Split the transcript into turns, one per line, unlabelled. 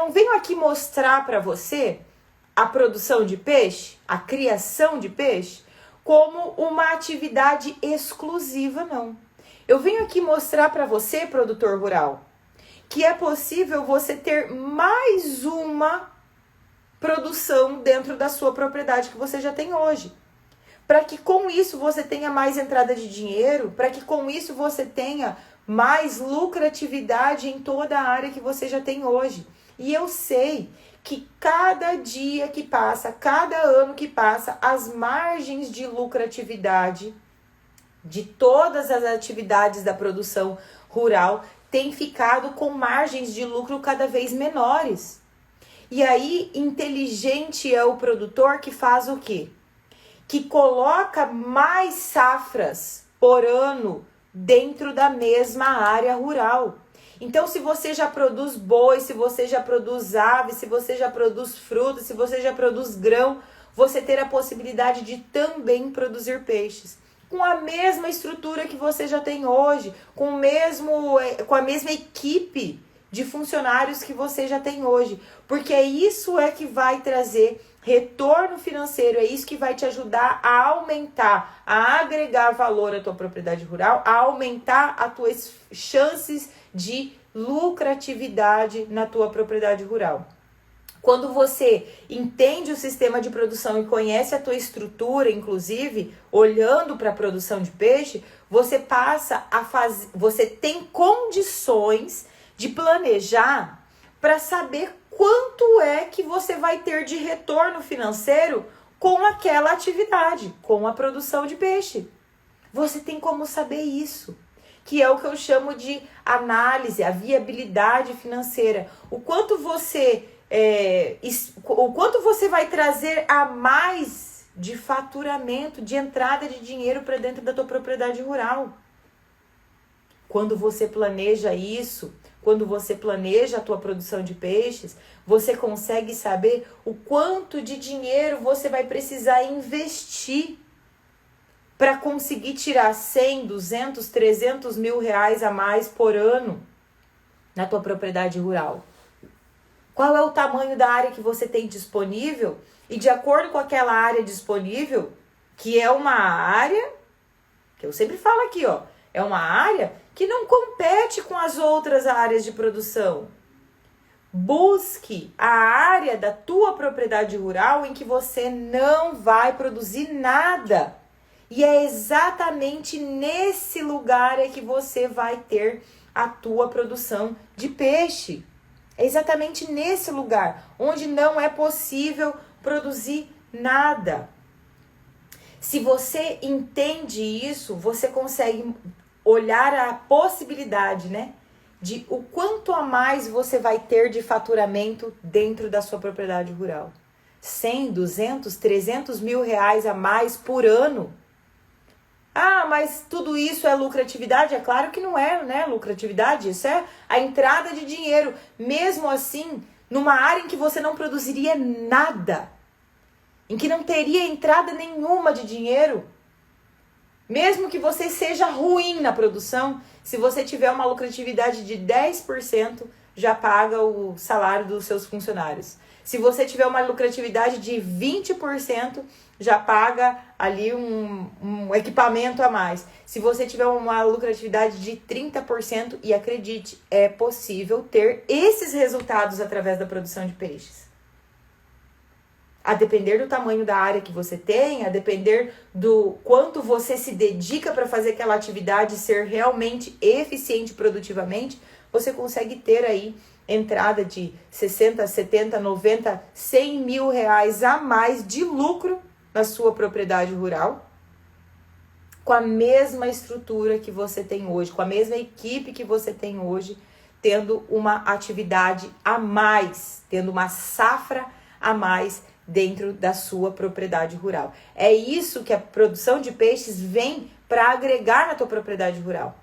não venho aqui mostrar para você a produção de peixe, a criação de peixe, como uma atividade exclusiva, não. Eu venho aqui mostrar para você, produtor rural, que é possível você ter mais uma produção dentro da sua propriedade que você já tem hoje. Para que com isso você tenha mais entrada de dinheiro, para que com isso você tenha mais lucratividade em toda a área que você já tem hoje. E eu sei que cada dia que passa, cada ano que passa, as margens de lucratividade de todas as atividades da produção rural têm ficado com margens de lucro cada vez menores. E aí, inteligente é o produtor que faz o quê? Que coloca mais safras por ano dentro da mesma área rural. Então, se você já produz boi, se você já produz ave, se você já produz fruta, se você já produz grão, você ter a possibilidade de também produzir peixes. Com a mesma estrutura que você já tem hoje, com a mesma equipe de funcionários que você já tem hoje. Porque isso é que vai trazer retorno financeiro, é isso que vai te ajudar a aumentar, a agregar valor à tua propriedade rural, a aumentar as tuas chances de lucratividade na tua propriedade rural. Quando você entende o sistema de produção e conhece a tua estrutura, inclusive, olhando para a produção de peixe, você passa a fazer, você tem condições de planejar para saber quanto é que você vai ter de retorno financeiro com aquela atividade, com a produção de peixe. Você tem como saber isso, que é o que eu chamo de análise, a viabilidade financeira. O quanto você vai trazer a mais de faturamento, de entrada de dinheiro para dentro da tua propriedade rural. Quando você planeja isso, quando você planeja a tua produção de peixes, você consegue saber o quanto de dinheiro você vai precisar investir para conseguir tirar 100, 200, 300 mil reais a mais por ano na tua propriedade rural. Qual é o tamanho da área que você tem disponível? E de acordo com aquela área disponível, que é uma área, que eu sempre falo aqui, ó, é uma área que não compete com as outras áreas de produção. Busque a área da tua propriedade rural em que você não vai produzir nada. E é exatamente nesse lugar é que você vai ter a tua produção de peixe. É exatamente nesse lugar onde não é possível produzir nada. Se você entende isso, você consegue olhar a possibilidade, né, de o quanto a mais você vai ter de faturamento dentro da sua propriedade rural. 100, 200, 300 mil reais a mais por ano. Ah, mas tudo isso é lucratividade? É claro que não é, né? Lucratividade, isso é a entrada de dinheiro. Mesmo assim, numa área em que você não produziria nada, em que não teria entrada nenhuma de dinheiro, mesmo que você seja ruim na produção, se você tiver uma lucratividade de 10%, já paga o salário dos seus funcionários. Se você tiver uma lucratividade de 20%, já paga ali um equipamento a mais. Se você tiver uma lucratividade de 30%, e acredite, é possível ter esses resultados através da produção de peixes. A depender do tamanho da área que você tem, a depender do quanto você se dedica para fazer aquela atividade ser realmente eficiente produtivamente, você consegue ter aí entrada de 60, 70, 90, 100 mil reais a mais de lucro na sua propriedade rural, com a mesma estrutura que você tem hoje, com a mesma equipe que você tem hoje, tendo uma atividade a mais, tendo uma safra a mais dentro da sua propriedade rural. É isso que a produção de peixes vem para agregar na tua propriedade rural.